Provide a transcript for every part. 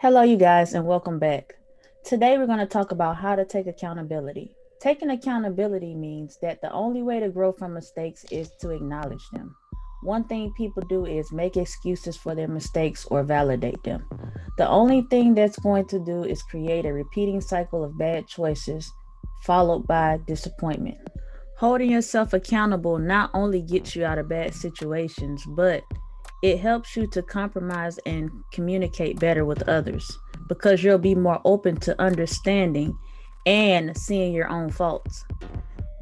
Hello, you guys, and welcome back. Today, we're going to talk about how to take accountability. Taking accountability means that the only way to grow from mistakes is to acknowledge them. One thing people do is make excuses for their mistakes or validate them. The only thing that's going to do is create a repeating cycle of bad choices followed by disappointment. Holding yourself accountable not only gets you out of bad situations, but it helps you to compromise and communicate better with others because you'll be more open to understanding and seeing your own faults.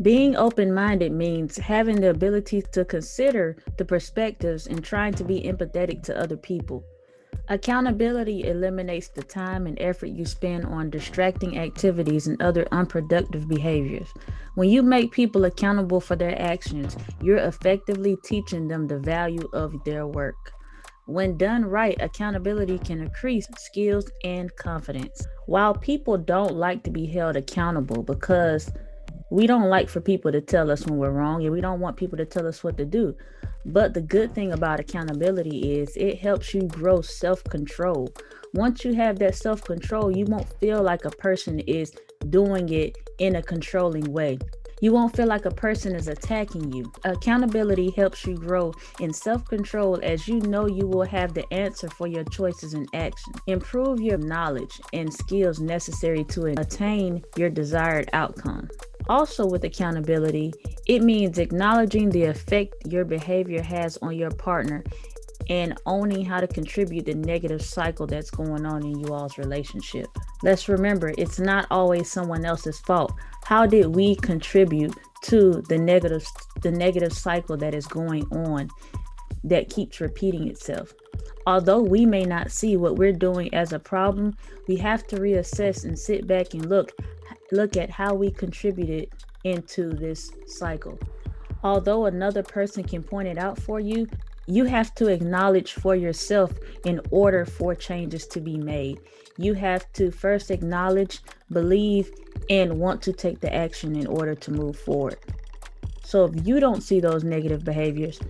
Being open minded means having the ability to consider the perspectives and trying to be empathetic to other people. Accountability eliminates the time and effort you spend on distracting activities and other unproductive behaviors. When you make people accountable for their actions, you're effectively teaching them the value of their work. When done right, accountability can increase skills and confidence. While people don't like to be held accountable because we don't like for people to tell us when we're wrong and we don't want people to tell us what to do. But the good thing about accountability is it helps you grow self control. Once you have that self control, you won't feel like a person is doing it in a controlling way. You won't feel like a person is attacking you. Accountability helps you grow in self control as you know you will have the answer for your choices and actions. Improve your knowledge and skills necessary to attain your desired outcome. Also, with accountability, it means acknowledging the effect your behavior has on your partner and owning how to contribute the negative cycle that's going on in you all's relationship. Let's remember, it's not always someone else's fault. How did we contribute to the negative cycle that is going on that keeps repeating itself? Although we may not see what we're doing as a problem, we have to reassess and sit back and look at how we contributed into this cycle. Although another person can point it out for you, you have to acknowledge for yourself in order for changes to be made. You have to first acknowledge, believe, and want to take the action in order to move forward. So if you don't see those negative behaviors,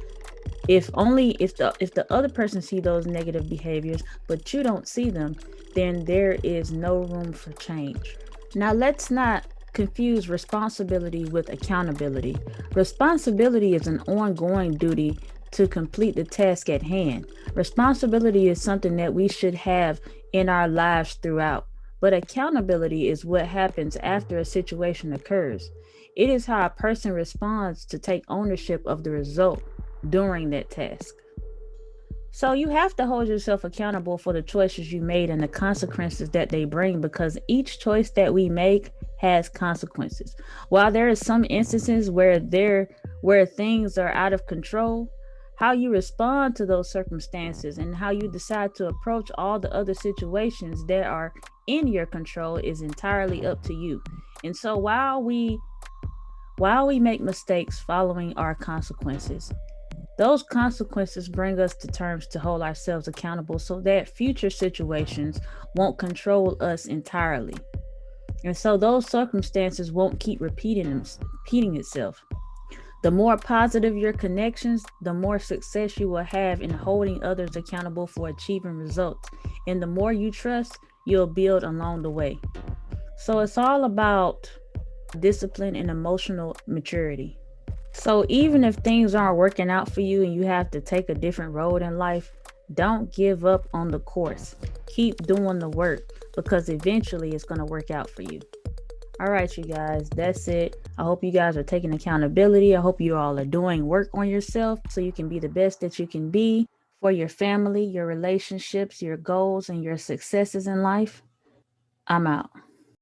if the other person see those negative behaviors but you don't see them, then there is no room for change. Now let's not confuse responsibility with accountability. Responsibility is an ongoing duty to complete the task at hand. Responsibility is something that we should have in our lives throughout, but accountability is what happens after a situation occurs. It is how a person responds to take ownership of the result during that task. So you have to hold yourself accountable for the choices you made and the consequences that they bring because each choice that we make has consequences. While there are some instances where things are out of control, how you respond to those circumstances and how you decide to approach all the other situations that are in your control is entirely up to you. And so while we make mistakes following our consequences, those consequences bring us to terms to hold ourselves accountable so that future situations won't control us entirely. And so those circumstances won't keep repeating itself. The more positive your connections, the more success you will have in holding others accountable for achieving results. And the more you trust, you'll build along the way. So it's all about discipline and emotional maturity. So even if things aren't working out for you and you have to take a different road in life, don't give up on the course. Keep doing the work because eventually it's going to work out for you. All right, you guys, that's it. I hope you guys are taking accountability. I hope you all are doing work on yourself so you can be the best that you can be for your family, your relationships, your goals, and your successes in life. I'm out.